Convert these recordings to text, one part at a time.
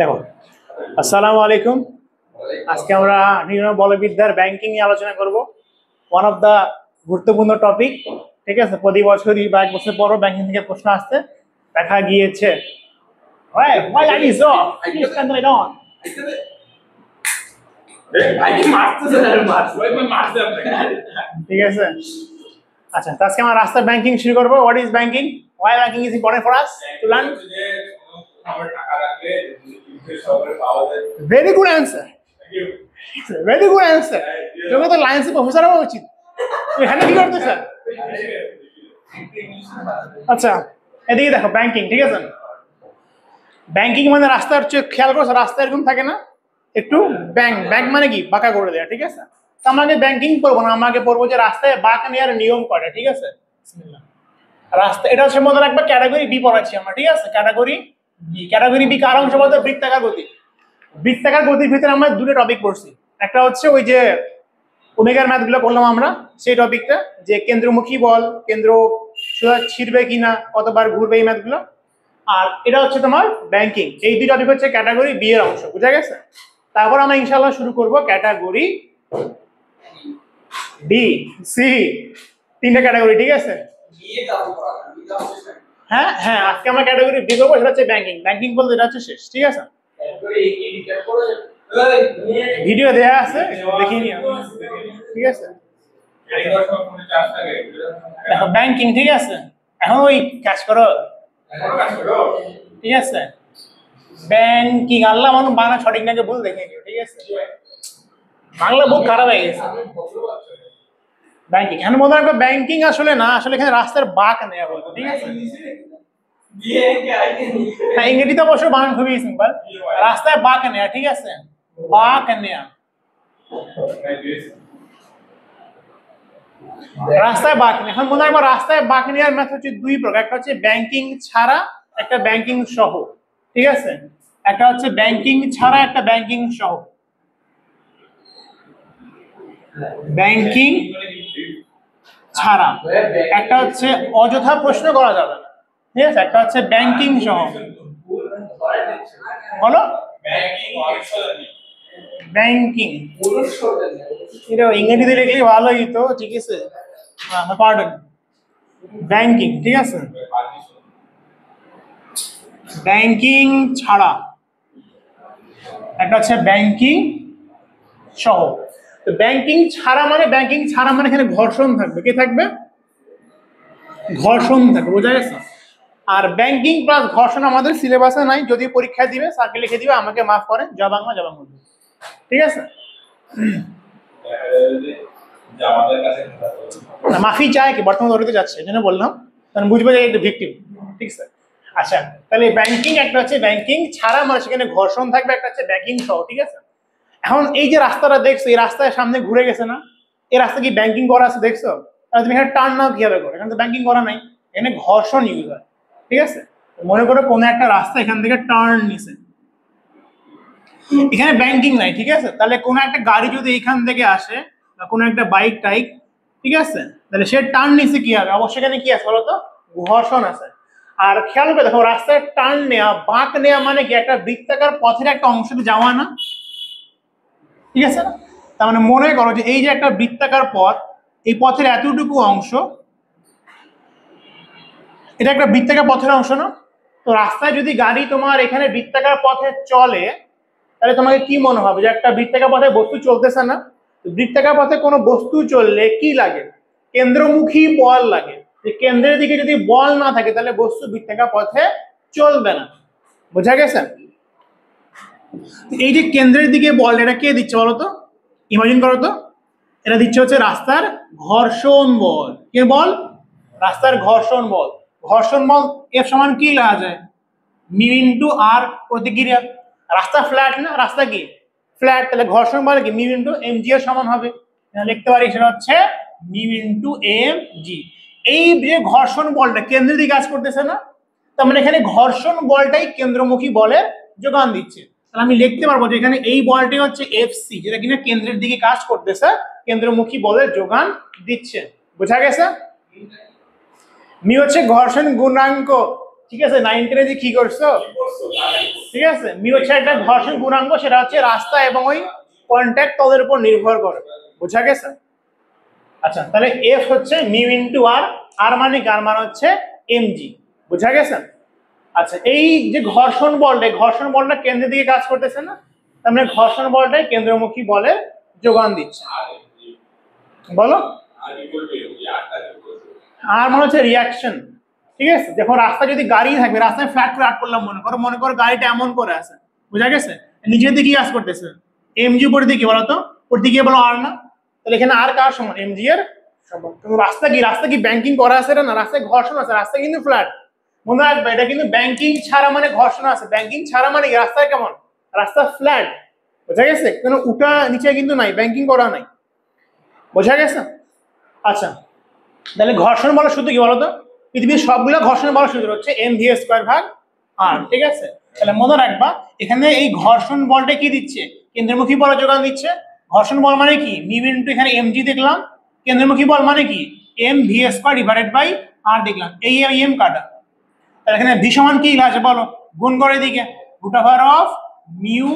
দেখো, আসসালামু আলাইকুম। আজকে আমরা নিউটনের বলবিদ্যার ব্যাংকিং নিয়ে আলোচনা করব। ওয়ান অফ দা গুরুত্বপূর্ণ টপিক। ঠিক আছে, প্রতি বছরই বা এক বছর পরও ব্যাংকিং থেকে প্রশ্ন আসতে দেখা গিয়েছে। ঠিক আছে, আচ্ছা, আজকে আমরা রাস্তার ব্যাংকিং শুরু করবো। What is banking? Why banking is important for us to learn? Very good answer, very good answer. তোকে তো লাইন্সে প্রফেসর হওয়া উচিত। তুই এখানে কি করতে স্যার? আচ্ছা, এদিকে দেখো, ব্যাংকিং। ঠিক আছে, ব্যাংকিং মানে রাস্তার খেয়াল করছো, রাস্তা এরকম থাকে না একটু, ব্যাংক ব্যাংক মানে কি বাঁকা করে দেয়া। ঠিক আছে, তো আমাকে ব্যাংকিং পড়বো না, আমাকে পড়বো যে রাস্তায় বাঁক নেওয়ার নিয়ম কয়টা। ঠিক আছে, রাস্তা এটা হচ্ছে মনে রাখবা ক্যাটাগরি বি পড়াচ্ছি আমরা। ঠিক আছে, ক্যাটাগরি বি। ক্যাটাগরি বি কার অংশ বলতে? বৃত্তাকার গতি। বৃত্তাকার গতির ভিতরে আমরা দুটো টপিক পড়ছি। একটা হচ্ছে ওই যে ওমেগার ম্যাথ গুলো করলাম আমরা, সেই টপিকটা, যে কেন্দ্রমুখী বল, কেন্দ্র ছিড়বে কিনা, কতবার ঘুরবে, এই ম্যাথ গুলো। আর এটা হচ্ছে তোমার ব্যাংকিং। এই দুই টপিক হচ্ছে ক্যাটাগরি বি এর অংশ, বুঝা গেছে? তারপর আমরা ইনশাআল্লাহ শুরু করব ক্যাটাগরি ডি, সি, তিনটা ক্যাটাগরি। ঠিক আছে, হ্যাঁ হ্যাঁ, আজকে আমরা ক্যাটাগরি বি করবো, সেটা হচ্ছে ব্যাংকিং। ব্যাংকিং বলতে এটা হচ্ছে শেষ। ঠিক আছে, ভিডিও দেয়া আছে, দেখিয়ে নিও। ঠিক আছে, দেখো ব্যাংকিং। ঠিক আছে, এখন ওই কাজ করো। ঠিক আছে, ব্যাংকিং, আল্লাহ মানুষ বাংলা সঠিক নাকি ভুল দেখে নিও। ঠিক আছে, বাংলা বহুত খারাপ হয়ে গেছে। ব্যাংকিং এখন মনে রাখবে, ব্যাংকিং আসলে না, আসলে এখানে রাস্তার বাঁক নেওয়া বলবো। ঠিক আছে, হ্যাঁ, ইংরেজিতে অবশ্য বাংলা খুবই সিম্পল, রাস্তায় বাঁক নেওয়া। ঠিক আছে, বাঁক নেওয়া, রাস্তায় বাঁক নেওয়া। এখন মনে রাখবো, রাস্তায় বাঁক নেওয়ার ম্যাথ হচ্ছে দুই প্রকার, একটা হচ্ছে ব্যাংকিং ছাড়া, একটা ব্যাংকিং সহ। ঠিক আছে, একটা হচ্ছে ব্যাংকিং ছাড়া, একটা ব্যাংকিং সহ। ব্যাংকিং ছাড়া একটা হচ্ছে অযথা প্রশ্ন করা যাবে না। ঠিক আছে, একটা হচ্ছে ব্যাংকিং সহ। বলো ব্যাংকিং, এটা ইংরেজিতে লিখলে ভালো হইতো। ঠিক আছে, পার্ডন, ব্যাংকিং। ঠিক আছে, ব্যাংকিং ছাড়া, একটা হচ্ছে ব্যাংকিং সহ। তো ব্যাংকিং ছাড়া মানে, ব্যাংকিং ছাড়া মানে এখানে ঘর্ষণ থাকবে। কি থাকবে? ঘর্ষণ থাকবে, বোঝা গেছে? আর ব্যাংকিং প্লাস ঘর্ষণ আমাদের সিলেবাসে নাই, যদি পরীক্ষা দিবে স্যারকে লিখে দিবে, আমাকে মাফ করেন, জবাংলা জবাংলা। ঠিক আছে, মাফি চায় কি বর্তমান দৌড়তে যাচ্ছে, এই জন্য বললাম, কারণ বুঝবে যে এটা ভিকটিম। ঠিক আছে, আচ্ছা, তাহলে ব্যাংকিং একটা হচ্ছে ব্যাংকিং ছাড়া, মানে সেখানে ঘর্ষণ থাকবে, একটা হচ্ছে ব্যাংকিং সহ। ঠিক আছে, এখন এই যে রাস্তাটা দেখছো, এই রাস্তায় সামনে ঘুরে গেছে না, এই রাস্তা কি ব্যাংকিং করা আছে দেখছো? তাহলে তুমি এখানে টার্ন নাও কিভাবে করো? এখানে তো ব্যাংকিং করা নাই, এখানে ঘর্ষণ ইউজ হয়। ঠিক আছে, মনে করো কোনো একটা রাস্তা এখান থেকে টার্ন নিছে, এখানে ব্যাংকিং নাই। ঠিক আছে, তাহলে কোনো একটা গাড়ি যদি এখান থেকে আসে, বা কোনো একটা বাইক টাইক, ঠিক আছে, তাহলে সে টার্ন নিছে, কি হবে? অবশ্যই এখানে কি আছে বলতো? ঘর্ষণ আছে। আর খেয়াল করে দেখো, রাস্তায় টার্ন নেওয়া, বাঁক নেওয়া মানে কি? একটা বৃত্তাকার পথের একটা অংশতে যাওয়া না? ঠিক আছে, তার মানে মনে করো যে এই যে একটা বৃত্তাকার পথ, এই পথের এতটুকু অংশ, এটা একটা বৃত্তাকার পথের অংশ না? তো রাস্তায় যদি গাড়ি তোমার এখানে বৃত্তাকার পথে চলে, তাহলে তোমাকে কি মনে হবে? যে একটা বৃত্তাকার পথে বস্তু চলতেছে না? বৃত্তাকার পথে কোনো বস্তু চললে কি লাগে? কেন্দ্রমুখী বল লাগে। যে কেন্দ্রের দিকে যদি বল না থাকে, তাহলে বস্তু বৃত্তাকার পথে চলবে না। বোঝা গেছে? এই যে কেন্দ্রের দিকে বল, এটা কে দিচ্ছে বলো তো? ইমাজিন করো তো, এটা দিচ্ছে হচ্ছে রাস্তার ঘর্ষণ বল। কে বল? রাস্তার ঘর্ষণ বল। ঘর্ষণ বল এর সমান কি লেখা যায়? মিউ ইন্টু আর প্রতিক্রিয়া। রাস্তা ফ্ল্যাট না, রাস্তা কি ফ্ল্যাট, তাহলে ঘর্ষণ বল কি মিউ ইন্টু এম জি এর সমান হবে। লিখতে পারি সেটা হচ্ছে মিউ ইন্টু এম জি। এই যে ঘর্ষণ বলটা কেন্দ্রের দিকে কাজ করতেছে না, তার মানে এখানে ঘর্ষণ বলটাই কেন্দ্রমুখী বলের যোগান দিচ্ছে। তাহলে আমি লিখতে পারবো যে এখানে এই বলটি হচ্ছে এফসি, যেটা কিনা কেন্দ্রের দিকে কাজ করতেছে, কেন্দ্রমুখী বলের যোগান দিচ্ছে। বোঝা গেছে? মিউ হচ্ছে ঘর্ষণ গুণাঙ্ক, ঠিক আছে 9-10 যে কি করছো, ঠিক আছে মিউ হচ্ছে একটা ঘর্ষণ গুণাঙ্ক, সেটা হচ্ছে রাস্তা এবং ওই কন্ট্যাক্ট তলের উপর নির্ভর করে, বোঝা গেছে? আচ্ছা তাহলে এফ হচ্ছে মিউ ইন্টু আর, আর মানে কার মান হচ্ছে এমজি, বোঝা গেছে? আচ্ছা এই যে ঘর্ষণ বলটা কেন্দ্রের দিকে কাজ করতেছে না, তার মানে ঘর্ষণ বলটাই কেন্দ্রমুখী বলে যোগান দিচ্ছে। বলো আর মনে হচ্ছে রিয়াকশন, ঠিক আছে? দেখো রাস্তা যদি গাড়ি থাকবে, রাস্তায় ফ্ল্যাট ফ্ল্যাট করলাম, মনে করো গাড়িটা এমন করে আছে, বুঝা গেছে? নিচের দিকে কাজ করতেছে, এমজি উপরের দিকে বলো তো, ওর দিকে বলো আর না, তাহলে এখানে আর কার সমান? এমজি এর সমান। কিন্তু রাস্তা কি ব্যাংকিং করা আছে না, রাস্তায় ঘর্ষণ আছে, রাস্তা কিন্তু ফ্ল্যাট। মনে রাখবে এটা কিন্তু ব্যাংকিং ছাড়া মানে ঘর্ষণ আছে, ব্যাংকিং ছাড়া মানে রাস্তায় কেমন, রাস্তা ফ্ল্যাট, বোঝা গেছে? কোনো উঠা নিচে কিন্তু নাই, ব্যাংকিং করা নাই, বোঝা গেছে? আচ্ছা তাহলে ঘর্ষণ বলের সূত্র কি বলতো? পৃথিবীর সবগুলো ঘর্ষণ বলের সূত্র হচ্ছে mv² ভাগ r, ঠিক আছে? তাহলে মনে রাখবা এখানে এই ঘর্ষণ বলটা কি দিচ্ছে? কেন্দ্রমুখী বল যোগান দিচ্ছে। ঘর্ষণ বল মানে কি? মিউ ইনটু এখানে mg দেখলাম, কেন্দ্রমুখী বল মানে কি? mv² ডিভাইডেড বাই r দেখলাম, এই এম কাটা। তাহলে এখানে ভি সমান কি আছে বলো, গুণ করে দিকে root over of mu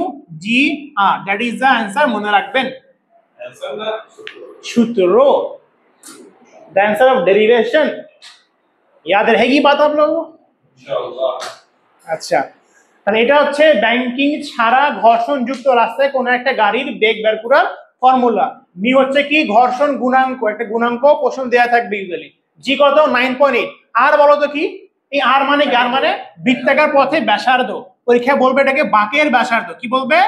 g R, that is the answer, মনে রাখবেন सूत्र, द आंसर ऑफ डेरिवेशन। याद रहेगी बात आप लोगों को? আচ্ছা তাহলে এটা হচ্ছে ব্যাংকিং ছাড়া ঘর্ষণ যুক্ত রাস্তায় কোন একটা গাড়ির বেগ বের করার ফর্মুলা। মি হচ্ছে কি ঘর্ষণ গুণাঙ্ক, একটা গুণাঙ্ক প্রশ্ন দেয়া থাকবে ইউজুয়ালি। জি কত 9.8। আর বলো তো কি এই আর মানে কি? আর মানে বৃত্তাকার পথে ব্যাসার্ধ। পরীক্ষা বলবে এটাকে বাঁকের ব্যাসার্ধ। কি বলবে?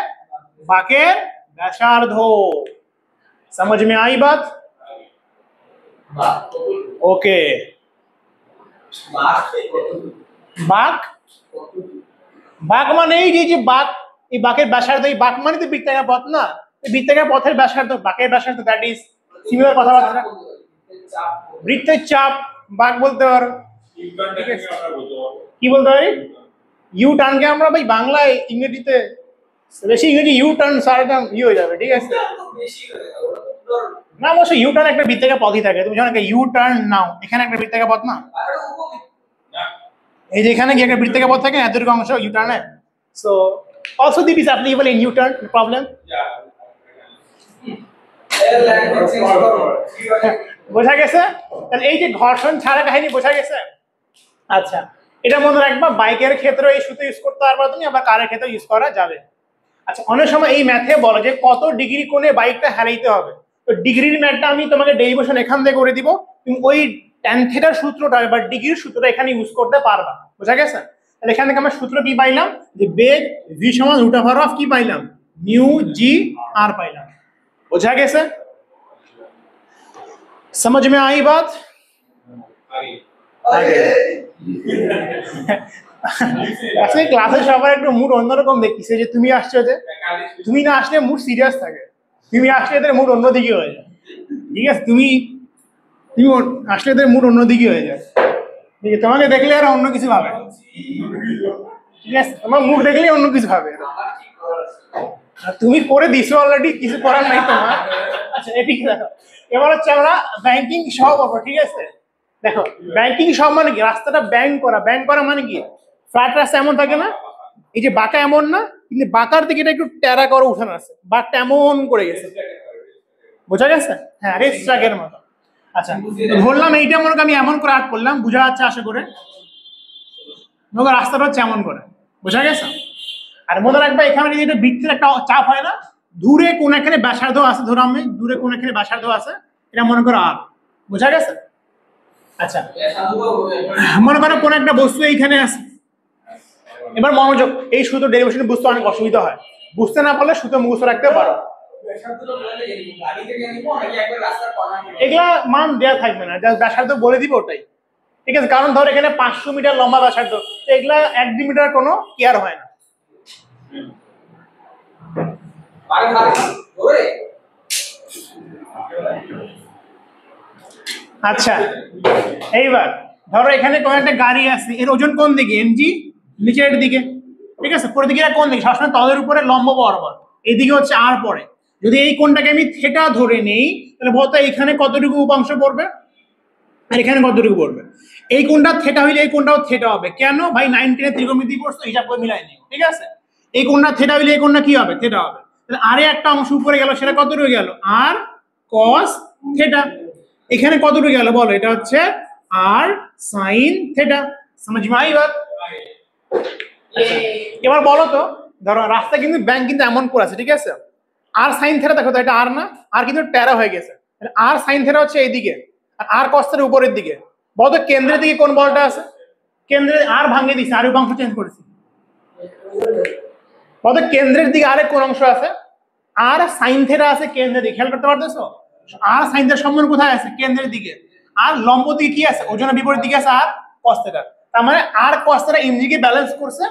বাঁকের ব্যাসার্ধ। समझ में आई बात? ओके বাঁক, বাঁক মানে এই যে বাঁক, এই বাঁকের ব্যাসার্ধ, এই বাঁক মানে তো বৃত্তাকার পথ না, এই বৃত্তাকার পথের ব্যাসার্ধ, বাঁকের ব্যাসার্ধ, দ্যাট ইজ সিমিলার কথাবার্তা। বৃত্তের চাপ বাঁক বলতে পারো, কি বলতে পারি? ইউ টার্নকে আমরা ভাই বাংলায় ইংরেজিতে বেশি, ইংরেজি ইউ টার্ন সারা টার্ম ই হয়ে যাবে, ঠিক আছে? না অবশ্যই ইউ টার্ন একটা বৃত্তাকার পথই থাকে। তুমি যখন একটা ইউ টার্ন নাও, এখানে একটা বৃত্তাকার পথ না, এই যে এখানে কি একটা বৃত্তাকার পথ থাকে এতটুকু অংশ ইউ টার্নে। So also this is applicable in U turn, no problem. বোঝা গেছে? তাহলে এই যে ঘর্ষণ ছাড়া কাহিনী বোঝা গেছে। আচ্ছা এটা মনে রাখবা, বাইকের ক্ষেত্রে এই সূত্র ইউজ করতে পারবা তুমি, আবার কারের ক্ষেত্রে ইউজ করা যাবে। আচ্ছা অনেক সময় এই ম্যাথে বলে যে কত ডিগ্রি কোণে বাইকটা হারাইতে হবে, তো ডিগ্রির ম্যাথটা আমি তোমাকে ডেরিভেশন এখান থেকে করে দিব, তুমি ওই ট্যান থিটার সূত্রটা বা ডিগ্রির সূত্রটা এখানে ইউজ করতে পারবা, বোঝা গেছে? তাহলে এখান থেকে আমরা সূত্র কি পাইলাম, যে বেগ ভি সমান রুট ওভার অফ কি পাইলাম, মিউ জি আর পাইলাম, বোঝা গেছে? समझ में आई बात? আজকে ক্লাসে সবার একটু মুড অন্যরকম দেখতেছে, যে তুমি আসছো, যে তুমি না আসলে মুড সিরিয়াস থাকে, তুমি আসলে এদের মুড অন্যদিকে হয়ে যায়, ঠিক আছে? তুমি আসলে এদের মুড অন্যদিকে হয়ে যায়, ঠিক আছে? তোমাকে দেখলে আর অন্য কিছু ভাবে, ঠিক আছে? তোমার মুড দেখলে অন্য কিছু ভাবে, তুমি করে দিছো অলরেডি, কিছু করার নাই তোমার। আচ্ছা এদিকে দেখো, এবার হচ্ছে আমরা ব্যাংকিং সহ পাবো, ঠিক আছে? দেখো ব্যাংকিং সহ মানে কি? রাস্তাটা ব্যাংক করা মানে কি? ফ্ল্যাট রাস্তা এমন থাকে না, এই যে বাঁকা এমন না, কিন্তু বাঁকার দিকে এটা একটু টেরা করে উঠানো আছে, বাঁকটা এমন করে গেছে, বোঝা গেছে? হ্যাঁ রেস ট্র্যাকের মতো। আচ্ছা ধরলাম এইটা মনে আমি এমন করে আর্ট করলাম, বোঝা যাচ্ছে আশা করে? রাস্তাটা হচ্ছে এমন করে, বোঝা গেছে? আর মনে রাখবা এখানে যদি এটা বৃত্তের একটা চাপ হয় না, দূরে কোন এখানে ব্যাসার্ধ আছে, ধরো আমি দূরে কোন এখানে ব্যাসার্ধ আছে, এটা মনে করো আর, বোঝা গেছে? আচ্ছা মনে করো কোন একটা বস্তু এইখানে আছে, এবার মনোযোগ, এই সূত্র ডেরিভেশন বুঝতে অনেক অসুবিধা হয়, বুঝতে না পারলে সূত্র মুখস্থ রাখতে পারো। এগুলা মান দেওয়া থাকবে না, জাস্ট ব্যাসার্ধ বলে দিব ওটাই, ঠিক আছে? কারণ ধর এখানে 500 মিটার লম্বা ব্যাসার্ধ, এগুলা 1-2 মিটার কোনো কেয়ার হয় না। আচ্ছা এইবার ধরো এখানে কোন একটা গাড়ি আছে, এর ওজন কোন দিকে? এমজি নিচের দিকে, ঠিক আছে? পরের দিকে কোন দিকে? সবসময় তলের উপরে লম্ব বরাবর, এইদিকে হচ্ছে আর পরে। যদি এই কোণটাকে আমি থেটা ধরে নেই, তাহলে বলতো এখানে কতটুকু উপাংশ পড়বে? আর এখানে কতটুকু পড়বে। এই কোণটা থিটা হইলে এই কোণটাও থিটা হবে। কেন ভাই 9 10 এর ত্রিকোণমিতি পড়ছো, হিসাব করে মিলাই নিও, ঠিক আছে। এই কোণটা থিটা হইলে এই কোণটা কি হবে, থিটা হবে। তাহলে আরে একটা অংশ উপরে গেল, সেটা কতটুকু গেল, আর cos থিটা। এখানে কতটুকু গেল বলো, এটা হচ্ছে আর sin থিটা। समझ में आई बात? এবার বলো তো, ধরো রাস্তা কিন্তু ব্যাংক কিন্তু এমন করে আছে, ঠিক আছে। আর সাইন থিটা দেখো তো, এটা আর না, আর কিন্তু টেরা হয়ে গেছে। আর সাইন থিটা হচ্ছে এইদিকে, আর আর কস থিটা উপরের দিকে। বলতো কেন্দ্রের দিকে কোন বলটা আছে, কেন্দ্রে আর ভাঙিয়ে দিছে, আর উপাংশ চেঞ্জ করেছি। বলতো কেন্দ্রের দিকে আরেক কোন অংশ আছে, আর সাইন থিটা আছে কেন্দ্রের দিকে, খেয়াল করতে পারতেছো। আর সাইন থিটার সম্বন্ধ কোথায় আছে, কেন্দ্রের দিকে। আর লম্ব দিকে কি আছে, ওজনের বিপরীত দিকে আছে আর কস থিটা। তার মানে আর কস থিটা এমজি কে ব্যালেন্স করছে,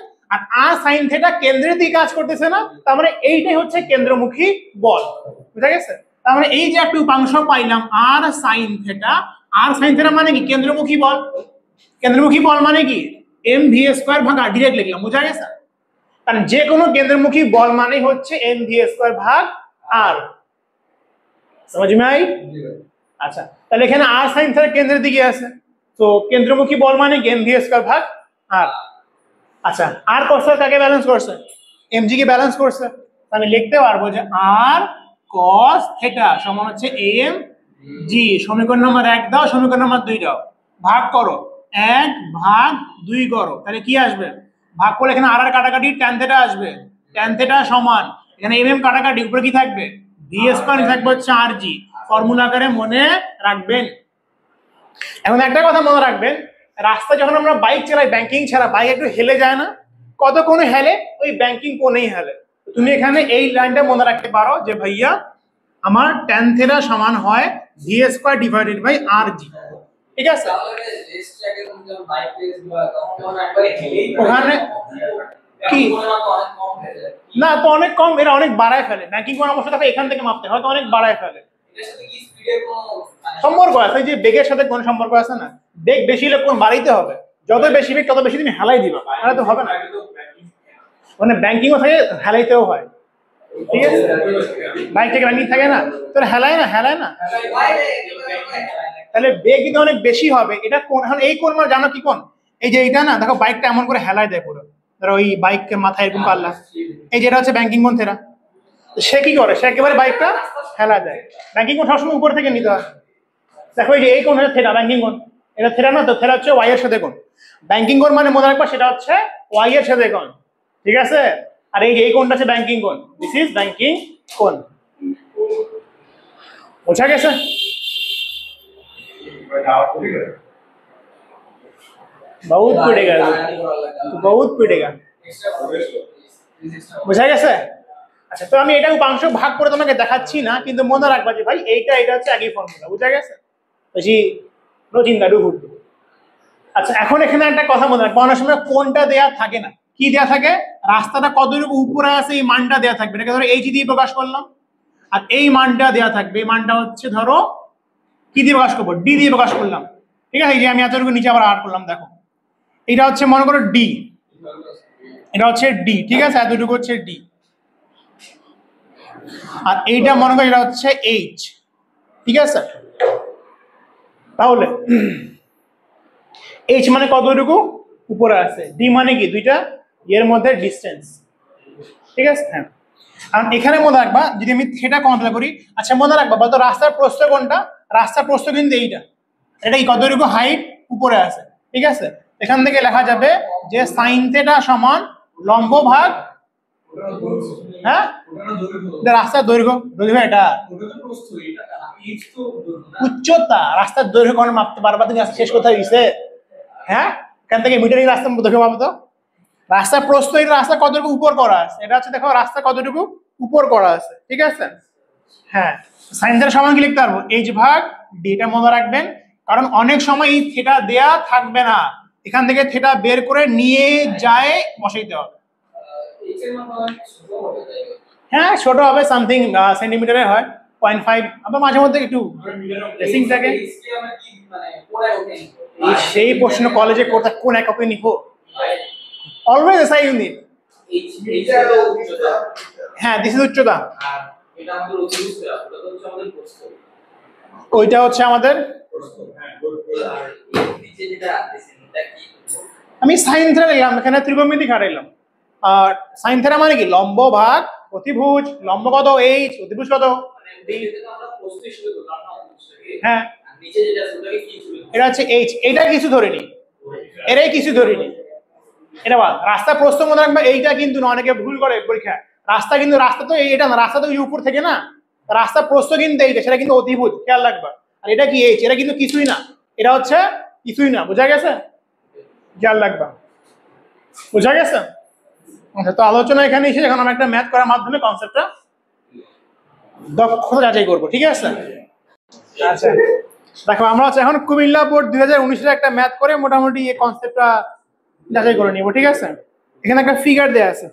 আর সাইন থিটা কেন্দ্রের দিকে কাজ করতেছে না। তার মানে এইটাই হচ্ছে কেন্দ্রমুখী বল, বুঝা গেছে। তার মানে এই যে একটা উপাংশ পাইলাম আর সাইন থিটা, আর সাইন থিটা মানে কি, কেন্দ্রমুখী বল। কেন্দ্রমুখী বল মানে কি, এম ভি স্কয়ার ভাগ আর, ডিরেক্ট লিখলাম, বুঝা গেছে। কারণ যে কোনো কেন্দ্রমুখী বল মানে হচ্ছে এম ভি স্কয়ার ভাগ আর। समझ में आई? আচ্ছা, তাহলে এখানে আর সাইন থিটা কেন্দ্রের দিকে আছে, তো কেন্দ্রমুখী বল মানে এম ভি স্কয়ার ভাগ আর। আচ্ছা, আর cos থিটা কাকে ব্যালেন্স করছে, এমজি কে ব্যালেন্স করছে। আমি লিখতে পারবো যে আর cos থিটা সমান হচ্ছে এম জি। সমীকরণ নম্বর 1 দাও, সমীকরণ নম্বর 2 দাও, ভাগ করো, 1 ভাগ 2 করো, তাহলে কি আসবে, ভাগ করলে এখানে আর আর কাটাকাটি tan থিটা আসবে। tan থিটা সমান এখানে এম কাটাকাটি, উপরে কি থাকবে, ভি স্কয়ার, থাকবে হচ্ছে আর জি। ফর্মুলা আকারে মনে রাখবেন। এখন একটা কথা মনে রাখবেন, রাস্তা যখন আমরা বাইক চালাই, ব্যাংকিং ছাড়া বাইক একটু হেলে যায় না, কত কোণে হেলে, ওই ব্যাংকিং কোণেই হেলে। তুমি এখানে এই লাইনটা মনে রাখতে পারো যে ভাইয়া আমার tan থিটা সমান হয় ভি স্কয়ার ডিভাইডেড বাই আর জি, ঠিক আছে। ওখানে কি না, তো অনেক কম, এরা অনেক বাড়ায় ফেলে। ব্যাংকিং কোণ অবশ্য দেখো এখান থেকে মাপতে হয়, তো অনেক বাড়ায় ফেলে। সম্পর্ক আছে, যে বেগের সাথে কোন সম্পর্ক আছে না, বেগ বেশি হলে কোন বাড়াইতে হবে, যত বেশি বেগ তত বেশি তুমি হেলাই দিবা, তাহলে তো হবে না। মানে ব্যাংকিংও থাকে, হেলাইতেও হয়, ঠিক আছে। বাইক থেকে ব্যাংকিং থাকে না, তোর হেলায় না, হেলায় না, তাহলে বেগ কিন্তু অনেক বেশি হবে। এটা কোন, এখন এই কোন মানে জানো কি কোন, এই যে এইটা না, দেখো বাইকটা এমন করে হেলায় দেয় পুরো, ধরো ওই বাইকের মাথায় এরকম পাল্লা, এই যেটা হচ্ছে ব্যাংকিং কোণ থিটা। সে কি করে, সে একেবারে বাইকটা হেলা দেয়। ব্যাংকিং কোণ সবসময় উপর থেকে নিতে হয়। দেখো এই যে এই কোণ হচ্ছে থিটা, ব্যাংকিং কোণ, এটা থিটা না, তো থিটা হচ্ছে ওয়াই এর সাথে কোণ। ব্যাংকিং কোণ মানে মনে রাখবা সেটা হচ্ছে ওয়াই এর সাথে কোণ, ঠিক আছে। আর এই যে এই কোণটা হচ্ছে ব্যাংকিং কোণ, দিস ইজ ব্যাংকিং কোণ, বোঝা গেছে। বহুত পিটেগা, বহুত পিটেগা, বোঝা গেছে। আচ্ছা, তো আমি এটা উপাংশ ভাগ করে তোমাকে দেখাচ্ছি না, কিন্তু মনে রাখবা যে ভাই এইটা এটা হচ্ছে একই ফর্মুলা, বুঝা গেছে। বেশি নো চিন্তা, ডু গুড। আচ্ছা, এখন এখানে একটা কথা মনে রাখবা, অনেক সময় কোনটা দেয়া থাকে না, কি দেয়া থাকে, রাস্তাটা কতটুকু উপরে আছে এই মানটা দেয়া থাকবে, এটাকে ধরো এইচ দিয়ে প্রকাশ করলাম, আর এই মানটা দেয়া থাকবে, এই মানটা হচ্ছে ধরো কি দিয়ে প্রকাশ করবো, ডি দিয়ে প্রকাশ করলাম, ঠিক আছে। এই যে আমি এতটুকু নিচে আবার আর করলাম, দেখো এটা হচ্ছে মনে করো ডি, এটা হচ্ছে ডি, ঠিক আছে, এতটুকু হচ্ছে ডি। আর এইটা মনে করো এটা হচ্ছে এইচ, ঠিক আছে। তাহলে এইচ মানে কতটুকু উপরে আছে, ডি মানে কি দুইটা এর মধ্যে ডিসটেন্স, ঠিক আছে। হ্যাঁ, কারণ এখানে মনে রাখবা যদি আমি থিটা কনসিডার করি। আচ্ছা, মনে রাখবা বলতো রাস্তার প্রস্থ কোনটা, রাস্তার প্রস্থ কিন্তু এইটা, এটা কি কতটুকু হাইট উপরে আছে, ঠিক আছে। এখান থেকে লেখা যাবে যে সাইন থিটা সমান লম্ব ভাগ, হ্যাঁ, রাস্তার দৈর্ঘ্য, দৈর্ঘ্য এটা উচ্চতা, রাস্তার দৈর্ঘ্য কোন মাপতে পারবা তুমি, শেষ কোথায় দিছে, হ্যাঁ, এখান থেকে মিটারিং রাস্তা দৈর্ঘ্য পাবো তো। রাস্তার প্রস্থ, এটা রাস্তা কতটুকু উপর করা আছে, এটা হচ্ছে দেখো রাস্তা কতটুকু উপর করা আছে, ঠিক আছে। হ্যাঁ, সাইন থিটা সমান কি লিখতে পারবো, এইচ ভাগ ডি, এটা মনে রাখবেন। কারণ অনেক সময় এই থিটা দেয়া থাকবে না, এখান থেকে থিটা বের করে নিয়ে যায় বসাইতে হবে। হ্যাঁ, ছোট হবে, সামথিং সেন্টিমিটারে হয় 0.5, আবার মাঝে মধ্যে একটু রেসিং থাকে। সেই প্রশ্ন কলেজে কোন এককে নিব, অলওয়েজ এসআই ইউনিট। হ্যাঁ, দিস ইজ উচ্চতা, ওইটা হচ্ছে আমাদের আমি সাইন থেরা লিখলাম, এখানে ত্রিকোণমিতি খাটাইলাম। আর সাইন থেরা মানে কি? লম্ব ভাগ অতিভুজ। লম্ব কত? এইচ, অতিভুজ কত? হ্যাঁ, এটা হচ্ছে এইচ। এটা কিছু ধরিনি, এরাই কিছু ধরিনি। এটা বাদ। রাস্তা প্রস্থ মনে রাখবে, এইটা কিন্তু না, অনেকে ভুল করে পরীক্ষায়। রাস্তা কিন্তু, রাস্তা তো এটা না, রাস্তা তো উপর থেকে না, রাস্তা প্রস্থ কিন্তু এইটা, সেটা কিন্তু অতিভুজ, খেয়াল রাখবা। আর এটা কি? এইচ। এটা কিন্তু কিছুই না, এটা হচ্ছে কিছুই না। বোঝা গেছে? খেয়াল রাখবা। বোঝা গেছে? আচ্ছা, তো আলোচনা এখানে এসে এখন আমরা একটা ম্যাথ করার মাধ্যমে কনসেপ্টটা দক্ষতা যাচাই করবো, ঠিক আছে? আচ্ছা দেখো, আমরা হচ্ছে এখন কুমিল্লা বোর্ড 2019-এর একটা ম্যাথ করে মোটামুটি এই কনসেপ্টটা যাচাই করে নিব, ঠিক আছে? এখানে একটা ফিগার দেয়া আছে,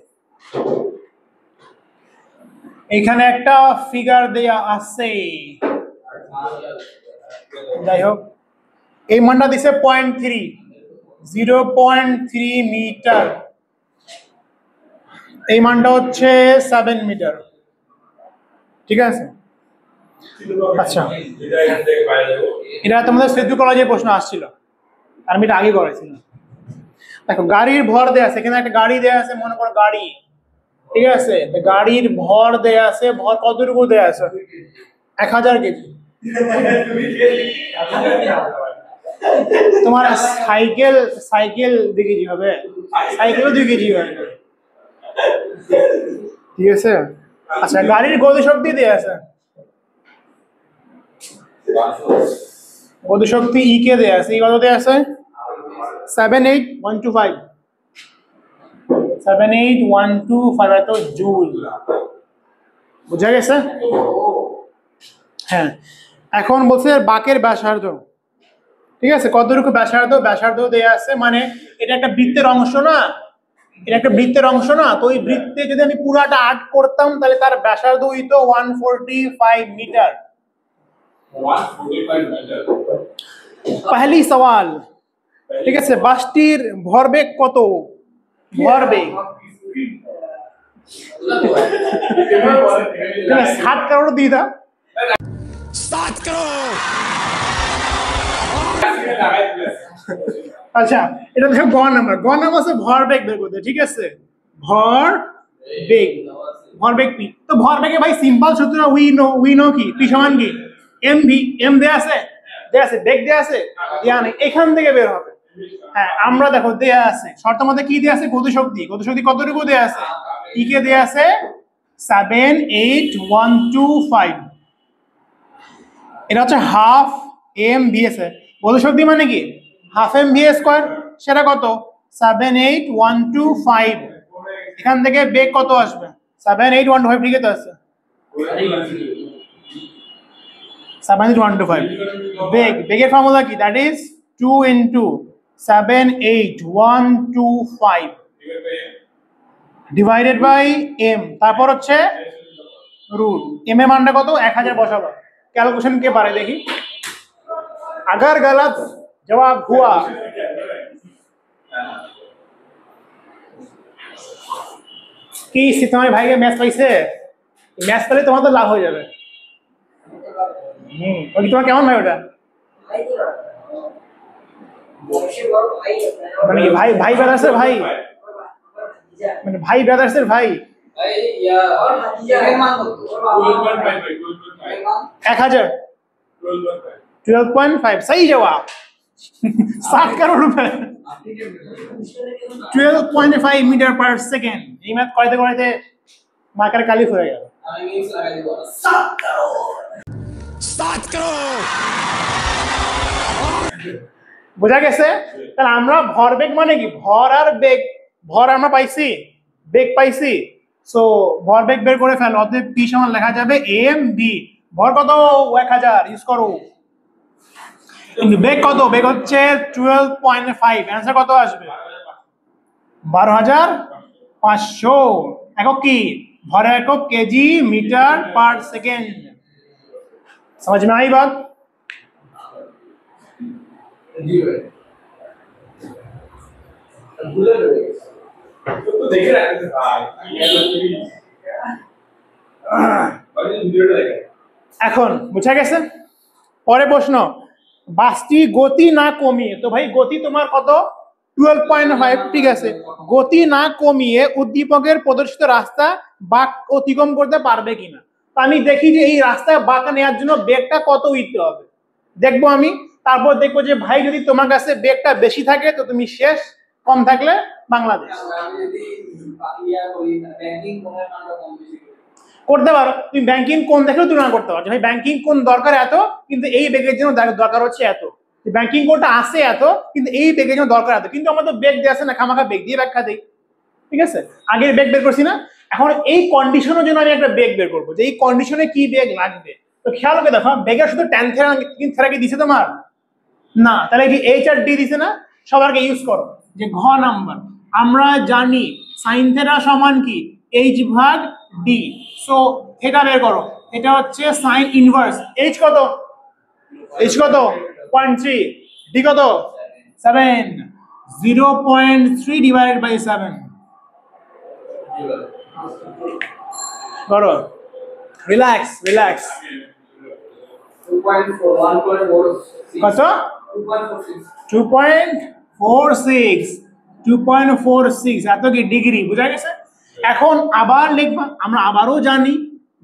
এখানে একটা ফিগার দেয়া আছে। যাই হোক, এই মানটা দিছে 0.3 মিটার, এই মানটা হচ্ছে 7 মিটার, ঠিক আছে? আচ্ছা, এটা তোমাদের সেতু কলেজে প্রশ্ন আসছিল, আমি এটা আগে করেছিলাম। দেখো, গাড়ির ভর দেয়া আছে, এখানে একটা গাড়ি দেয়া আছে, মনে করো গাড়ি, ঠিক আছে? গাড়ির ভর দেয়া আছে, ভর কতটুকু দেয়া আছে? 1000 কেজি। তোমার সাইকেল 2 কেজি হবে, সাইকেলও 2 কেজি হবে, ঠিক আছে? আচ্ছা, গাড়ির গতিশক্তি দেয়া আছে, গতিশক্তি ই কে দেয়া আছে, ই কত দেয়া আছে? 78125, 78125 এত জুল। বুঝা গেছে? হ্যাঁ, এখন বলছে বাঁকের ব্যাসার্ধ, ঠিক আছে? কতটুকু ব্যাসার্ধ? ব্যাসার্ধ দেয়া আছে, মানে এটা একটা বৃত্তের অংশ না, এটা একটা বৃত্তের অংশ না, তো এই বৃত্তে যদি আমি পুরাটা 8 করতাম তাহলে তার ব্যাসার্ধ হইতো 145 মিটার। 145 মিটার। পহলি সওয়াল, ঠিক আছে? বাসটির ভরবেগ কত? ভরবেগ 7 কারোর দিয়ে দাও, 7 কারোর। আচ্ছা, এটা দেখো গ নাম্বার, হচ্ছে ভরবেগ বের করতে, ঠিক আছে? ভরবেগ পি। তো ভরবেগে ভাই সিম্পল সূত্র, উই নো কি? পি সমান কি? M V. এম দেয়া আছে, বেগ দেয়া আছে, দেয়া নেই, এখান থেকে বের হবে। হ্যাঁ, আমরা দেখো দেয়া আছে, শর্তের মধ্যে কি দেয়া আছে? গতিশক্তি। গতিশক্তি কতটুকু দেয়া আছে? ই কে দেয়া আছে 78125, এটা হচ্ছে হাফ এম ভি এস। গতিশক্তি মানে কি? হাফ এম ভি স্কোয়ার, সেটা কত? 78125। এখান থেকে বেগ কত আসবে? 78125, ঠিক আছে? 78125 বেগের ফর্মুলা কি? দ্যাট ইজ 2 × 78125 ডিভাইডেড বাই এম, তারপর হচ্ছে রুট। এম এর মানটা কত? 1000 বসাবো। ক্যালকুলেশন কে পারে দেখি? अगर गलत जवाब हुआ কি তোমার ভাইকে ম্যাথ পাইছে, ম্যাথ পেলে তোমার তো লাভ হয়ে যাবে। ওই তোমার কেমন ভাই? ওটা মানে কি ভাই ব্রাদার্সের ভাই, মানে ভাই ব্রাদার্সের ভাই? 1000 12.5 सही जवाब। 7 करोड़ रुपए, 12.5 मीटर पर सेकेंड। এই ম্যাথ করতে করতে মার্কার কালি হয়ে গেল। 7 करोड़। বোঝা গেছে? তাহলে আমরা ভরবেগ মানে কি? ভর আর বেগ, ভর আমরা পাইছি, বেগ পাইছি, সো ভরবেগ বের করে ফেল। অতএব পি সমান লেখা যাবে এম ভি। ভর কত? 1000, ইউজ করো। কিন্তু বেগ কত? বেগ হচ্ছে 12.5। অ্যান্সার কত আসবে? 12500। একক কি? ভরের একক কেজি মিটার পার সেকেন্ড। समझ में आई बात? এখন বুঝা গেছে? পরে প্রশ্ন, বাসটি গতি না কমিয়ে, তো ভাই গতি তোমার কত 12.5, ঠিক আছে, গতি না কমিয়ে উদ্দীপকের প্রদর্শিত রাস্তা বাঁক অতিক্রম করতে পারবে কিনা। তো আমি দেখি যে এই রাস্তায় বাঁকা নেওয়ার জন্য বেগটা কত উঠতে হবে, দেখবো আমি। তারপর দেখবো যে ভাই যদি তোমার কাছে বেগটা বেশি থাকে তো তুমি শেষ, কম থাকলে বাংলাদেশ। করতে পারো তুমি, ব্যাংকিং কোন দেখলেও তুলনা করতে পারো, ভাই ব্যাংকিং কোন দরকার এত, কিন্তু এই বেগের জন্য দরকার হচ্ছে এত, ব্যাংকিং কোনটা আসে এত, কিন্তু এই বেগের জন্য দরকার এত। কিন্তু আমাদের বেগ দিয়ে আসে না, খামাখা বেগ দিয়ে ব্যাখ্যা দিই, ঠিক আছে। আগে বেগ বের করছি না, এখন এই কন্ডিশনের জন্য আমি একটা বেগ বের করবো যে এই কন্ডিশনে কি বেগ লাগবে। তো খেয়াল করে দেখো, বেগের শুধু ট্যান থেরা কি দিছে তোমার না, তাহলে কি এইচ আর ডি দিছে না, সবারকে ইউজ করো। যে ঘ নাম্বার, আমরা জানি সাইন থেটা সমান কি এইচ ভাগ ডি, সো থেটা বের করো, এটা হচ্ছে সাইন ইনভার্স। এইচ কত, এইচ কত 0.3, ডি কত 7, 0.3 ডিভাইডেড বাই 7 করো। Relax relax. কত 2.46, 2.46 এত কি ডিগ্রি, বুঝা গেছে। এখন আবার লিখবা, আমরা আবারও জানি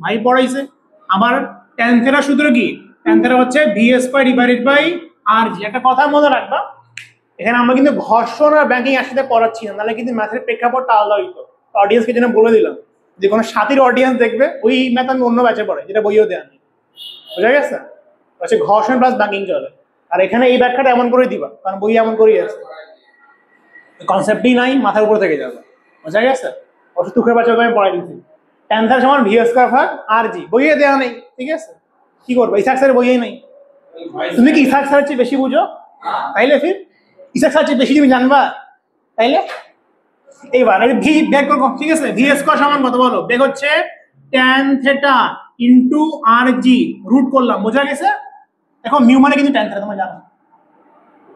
ভাই পড়াইছে, আবার tan থেটা সূত্র কি, tan থেটা হচ্ছে ভি স্কয়ার ডিভাইডেড বাই আর জি। একটা কথা মনে রাখবা, এখানে আমরা কিন্তু ঘর্ষণ আর ব্যাংকিং একসাথে পড়াচ্ছি না, তাহলে কিন্তু ম্যাথের প্রেক্ষাপটটা আলাদা হইতো। অডিয়েন্সকে জন্য বলে দিলাম যে কোনো সাথীর অডিয়েন্স দেখবে ওই ম্যাথ আমি অন্য ব্যাচে পড়াই, যেটা বইও দেওয়া নেই, বুঝা গেছে। হচ্ছে ঘর্ষণ প্লাস ব্যাংকিং চলে, আর এখানে এই ব্যাখ্যাটা এমন করে দিবা, কারণ বই এমন করেই আছে, কনসেপ্টই নাই, মাথার উপর থেকে যাবে, বুঝা গেছে। অবশ্য তুখের বাচ্চাকে আমি পড়াই দিচ্ছি, tan θ সমান ভি স্কয়ার ভাগ আর জি, বইয়ে দেওয়া নেই, ঠিক আছে। কি করবো, ইসাক স্যারের বইয়েই নেই। তুমি কি ইসাক স্যারের চেয়ে বেশি বুঝো, তাইলে ফির ইসাক স্যারের চেয়ে বেশি তুমি জানবা, তাইলে এইবার ভি বের করবো, ঠিক আছে। ভি স্কয়ার সমান কত বলো, বেগ হচ্ছে tan θ ইনটু আর জি, রুট করলাম, বোঝা গেছে। এখন মিউ মানে কিন্তু tan θ, তোমরা জানো,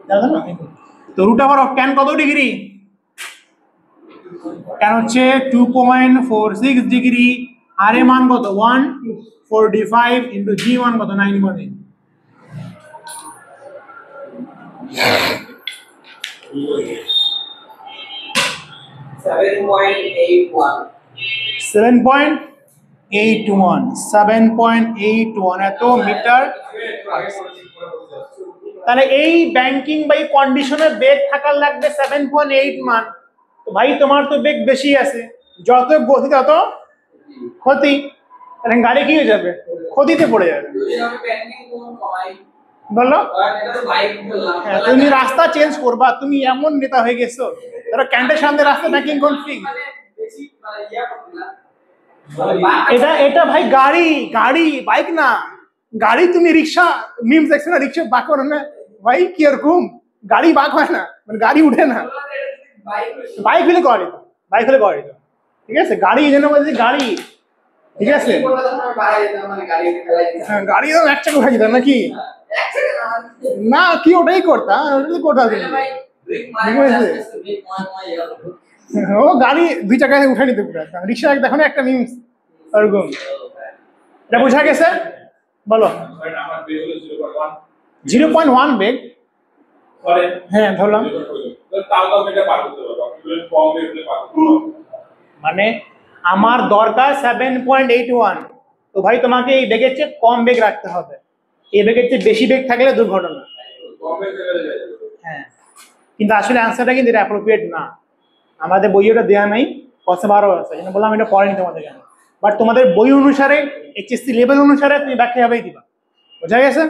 জানো না। তো রুট আবার tan কত ডিগ্রি, tan হচ্ছে 2.46 ডিগ্রি, আর এর মান কত 145 ইনটু জি মান কত 9.8, 7.81 এত মিটার। তাহলে এই ব্যাংকিং বা এই কন্ডিশনের বেগ থাকার লাগবে 7.8 মান। তো ভাই তোমার তো বেগ বেশি আছে, যত গতি তত ক্ষতি, তাহলে গাড়ি কি হয়ে যাবে, ক্ষতিতে পড়ে যাবে। বলো, তুমি রাস্তা চেঞ্জ করবা, তুমি এমন নেতা হয়ে গেছো, ধরো ক্যান্টের সামনে রাস্তা ব্যাংকিং কোন ঠিক, এটা এটা ভাই গাড়ি, গাড়ি বাইক না, গাড়ি তুমি রিক্সা মিমস দেখছো না, রিক্সা বাঁক করে না ভাই, কি এরকম গাড়ি বাঁক হয় না, মানে গাড়ি উঠে না, বাইক হলে গাড়ি, বাইক হলে গাড়ি, ঠিক আছে। গাড়ি এই জন্য বলছি গাড়ি, ঠিক আছে। হ্যাঁ গাড়ি তো এক চাকা উঠে যেতাম নাকি, না কি ওটাই করতাম, ওটাই করতাম, ও গাড়ি দুই চাকায় উঠে নিতে পুরো, রিক্সা দেখো না একটা মিমস ওরকম, এটা বোঝা গেছে। বলো 0.1 বেগ, হ্যাঁ ধরলাম, মানে আমার দরকার 7.81, তো ভাই তোমাকে এই বেগের চেয়ে কম বেগ রাখতে হবে, এই বেগের চেয়ে বেশি বেগ থাকলে দুর্ঘটনা। হ্যাঁ কিন্তু আসলে অ্যান্সারটা কিন্তু এটা অ্যাপ্রোপ্রিয়েট না, আমাদের বই ওটা দেওয়া নাই, কত 12 আছে, এই জন্য বললাম এটা পড়েনি তোমাদের কেন, বাট তোমাদের বই অনুসারে এইচএসসি লেভেল অনুসারে তুমি ব্যাখ্যা হবেই দিবা, বোঝা গেছে।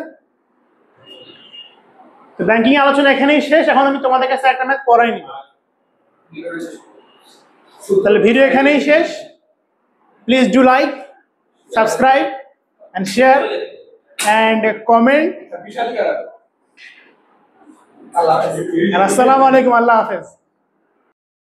তো ব্যাংকিং আলোচনা এখানেই শেষ, এখন আমি তোমাদের কাছে একটা ম্যাথ পড়াই নিব, তাহলে ভিডিও এখানেই শেষ। Please do like, subscribe and share and comment. Assalamu alaikum, Allah Hafiz.